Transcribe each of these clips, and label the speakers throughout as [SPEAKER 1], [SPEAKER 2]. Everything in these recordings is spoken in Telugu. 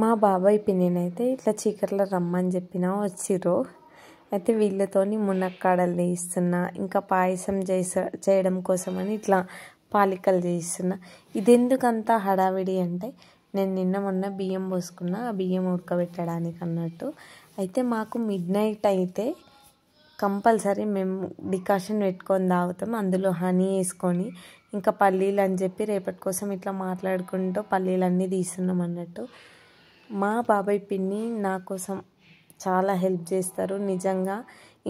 [SPEAKER 1] మా బాబాయ్ పిన్నినైతే ఇట్లా చీకట్లో రమ్మని చెప్పినా వచ్చిర్రు. అయితే వీళ్ళతోని మునక్కాడలు చేయిస్తున్నా, ఇంకా పాయసం చేయడం కోసమని ఇట్లా పాలికలు చేయిస్తున్నా. ఇదెందుకంతా హడావిడి అంటే నేను నిన్న మొన్న బియ్యం పోసుకున్నా, ఆ బియ్యం ఉడకబెట్టడానికి అన్నట్టు. అయితే మాకు మిడ్నైట్ అయితే కంపల్సరీ మేము డికాషన్ పెట్టుకొని తాగుతాం, అందులో హనీ వేసుకొని. ఇంకా పల్లీలు అని చెప్పి రేపటి కోసం ఇట్లా మాట్లాడుకుంటూ పల్లీలన్నీ తీస్తున్నాం అన్నట్టు. మా బాబాయ్ పిన్ని నా కోసం చాలా హెల్ప్ చేస్తారు నిజంగా.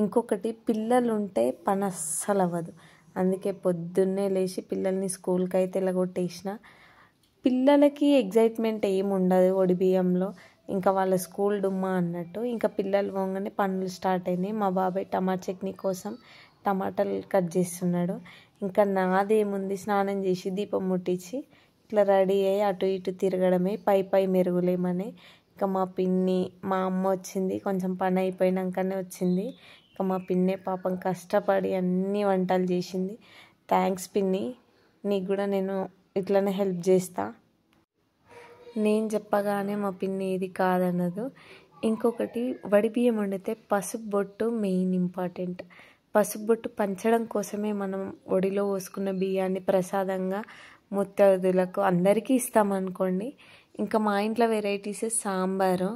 [SPEAKER 1] ఇంకొకటి, పిల్లలు ఉంటే పని అస్సలు అవ్వదు. అందుకే పొద్దున్నే లేచి పిల్లల్ని స్కూల్కి అయితే వెళ్ళగొట్టేసిన. పిల్లలకి ఎగ్జైట్మెంట్ ఏమి ఉండదు ఒడి బియ్యంలో, ఇంకా వాళ్ళ స్కూల్ డుమ్మా అన్నట్టు. ఇంకా పిల్లలు పోగానే పనులు స్టార్ట్ అయినాయి. మా బాబాయ్ టమాటా చట్నీ కోసం టమాటాలు కట్ చేస్తున్నాడు. ఇంకా నాదేముంది, స్నానం చేసి దీపం ముట్టించి ఇట్లా రెడీ అయ్యి అటు ఇటు తిరగడమే, పై మెరుగులేమని. ఇంకా మా పిన్ని, మా అమ్మ వచ్చింది, కొంచెం పని అయిపోయినాకనే వచ్చింది. ఇంకా మా పిన్నే పాపం కష్టపడి అన్ని వంటలు చేసింది. థ్యాంక్స్ పిన్ని, నీకు కూడా నేను ఇట్లనే హెల్ప్ చేస్తా. నేను చెప్పగానే మా పిన్ని ఇది కాదన్నదు. ఇంకొకటి, వడిబియ్యం వండితే పసుపు బొట్టు మెయిన్ ఇంపార్టెంట్. పసుపు బొట్టు పంచడం కోసమే మనం ఒడిలో పోసుకున్న బియ్యాన్ని ప్రసాదంగా ముత్తైదులకు అందరికీ ఇస్తామనుకోండి. ఇంకా మా ఇంట్లో వెరైటీస్ సాంబారు,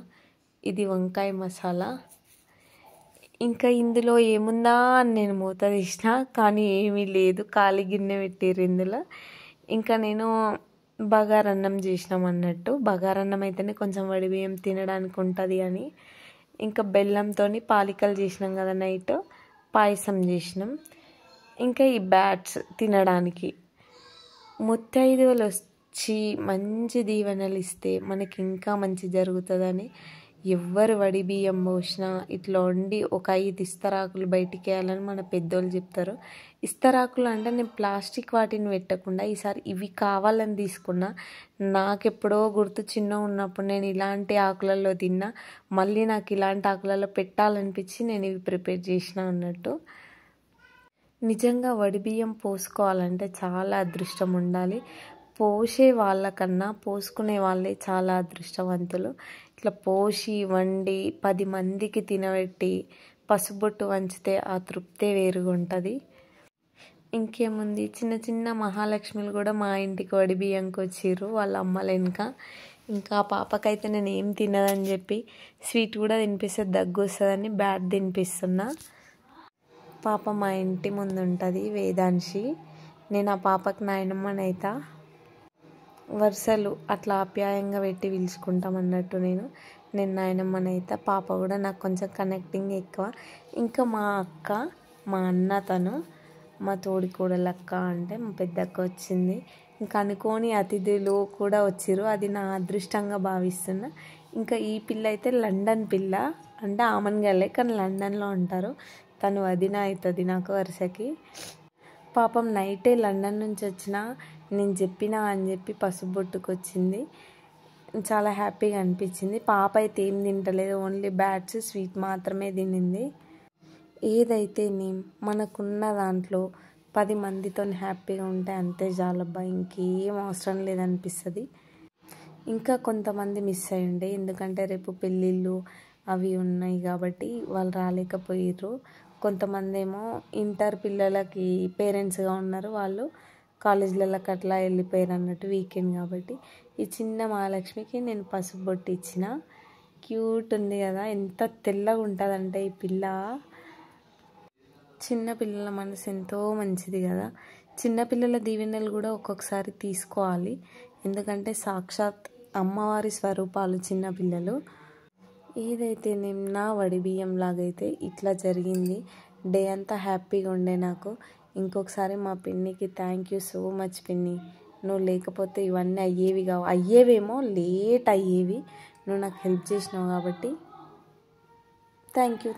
[SPEAKER 1] ఇది వంకాయ మసాలా. ఇంకా ఇందులో ఏముందా అని నేను మూత తీసిన, కానీ ఏమీ లేదు, ఖాళీ గిన్నె పెట్టారు ఇందులో. ఇంకా నేను బగారన్నం చేసినాం అన్నట్టు. బగారన్నం అయితేనే కొంచెం వడిబియ్యం తినడానికి ఉంటుంది అని. ఇంకా బెల్లంతో పాలికలు చేసినాం కదా నైట్, పాయసం చేసినాం. ఇంకా ఈ బ్యాట్స్ తినడానికి ముత్తైదువులు వచ్చి మంచి దీవెనలు ఇస్తే మనకి ఇంకా మంచి జరుగుతుందని ఎవ్వరు వడి బియ్యం పోసినా ఇట్లా వండి ఒక 5 ఇస్తరాకులు బయటికి వేయాలని మన పెద్దోళ్ళు చెప్తారు. ఇస్తరాకులు అంటే నేను ప్లాస్టిక్ వాటిని పెట్టకుండా ఈసారి ఇవి కావాలని తీసుకున్నా. నాకెప్పుడో గుర్తు చిన్నగా ఉన్నప్పుడు నేను ఇలాంటి ఆకులలో తిన్నా, మళ్ళీ నాకు ఇలాంటి ఆకులలో పెట్టాలనిపించి నేను ఇవి ప్రిపేర్ చేసిన అన్నట్టు. నిజంగా వడిబియ్యం పోసుకోవాలంటే చాలా అదృష్టం ఉండాలి. పోసే వాళ్ళకన్నా పోసుకునే వాళ్ళే చాలా అదృష్టవంతులు. ఇట్లా పోసి వండి 10 మందికి తినబెట్టి పసుబొట్టు వంచితే ఆ తృప్తే వేరుగా ఉంటుంది. ఇంకేముంది, చిన్న చిన్న మహాలక్ష్మిలు కూడా మా ఇంటికి వడిబియ్యంకి వచ్చిర్రు వాళ్ళ అమ్మల వెనుక. ఇంకా పాపకైతే నేను ఏం తినదని చెప్పి స్వీట్ కూడా తినిపిస్తే దగ్గు వస్తుందని బ్యాట్ తినిపిస్తున్నా. పాప మా ఇంటి ముందు ఉంటుంది, వేదాంశి. నేను ఆ పాపకు నాయనమ్మని అవుతా. వరుసలు అట్లా ఆప్యాయంగా పెట్టి పిలుచుకుంటాం అన్నట్టు. నేను నాయనమ్మని అవుతా. పాప కూడా నాకు కొంచెం కనెక్టింగ్ ఎక్కువ. ఇంకా మా అక్క, మా అన్న, తను మా తోడి కోడలు అక్క అంటే మా పెద్దక్క వచ్చింది. ఇంకా అనుకోని అతిథులు కూడా వచ్చిర్రు, అది నా అదృష్టంగా భావిస్తున్నా. ఇంకా ఈ పిల్ల అయితే లండన్ పిల్ల, అంటే ఆమన్గల్లే కానీ లండన్లో ఉంటారు. తను వదిన అవుతుంది నాకు వరుసకి. పాపం నైటే లండన్ నుంచి వచ్చిన నేను చెప్పినా అని చెప్పి పసుబొట్టుకు వచ్చింది. చాలా హ్యాపీగా అనిపించింది. పాప అయితే ఏం తింటలేదు, ఓన్లీ బ్యాట్స్ స్వీట్ మాత్రమే తినింది. ఏదైతే నేను మనకున్న దాంట్లో 10 మందితో హ్యాపీగా ఉంటే అంతే చాలబ్బా, ఇంకేం అవసరం లేదనిపిస్తుంది. ఇంకా కొంతమంది మిస్ అయ్యండి, ఎందుకంటే రేపు పెళ్ళిళ్ళు అవి ఉన్నాయి కాబట్టి వాళ్ళు రాలేకపోయారు. కొంతమంది ఏమో ఇంటర్ పిల్లలకి పేరెంట్స్గా ఉన్నారు, వాళ్ళు కాలేజీలకి అట్లా వెళ్ళిపోయారు అన్నట్టు, వీకెండ్ కాబట్టి. ఈ చిన్న మహాలక్ష్మికి నేను పసుపు బొట్టు ఇచ్చిన. క్యూట్ ఉంది కదా, ఎంత తెల్లగా ఉంటుందంటే ఈ పిల్ల. చిన్న పిల్లల మనసు ఎంతో మంచిది కదా. చిన్నపిల్లల దీవెనలు కూడా ఒక్కొక్కసారి తీసుకోవాలి, ఎందుకంటే సాక్షాత్ అమ్మవారి స్వరూపాలు చిన్నపిల్లలు. ఏదైతే నేను నా వడి బియ్యం లాగైతే ఇట్లా జరిగింది. డే అంతా హ్యాపీగా ఉండే నాకు. ఇంకొకసారి మా పిన్నికి థ్యాంక్ యూ సో మచ్ పిన్ని, నువ్వు లేకపోతే ఇవన్నీ అయ్యేవి కావు. అయ్యేవేమో, లేట్ అయ్యేవి, నువ్వు నాకు హెల్ప్ చేసినావు కాబట్టి థ్యాంక్ యూ.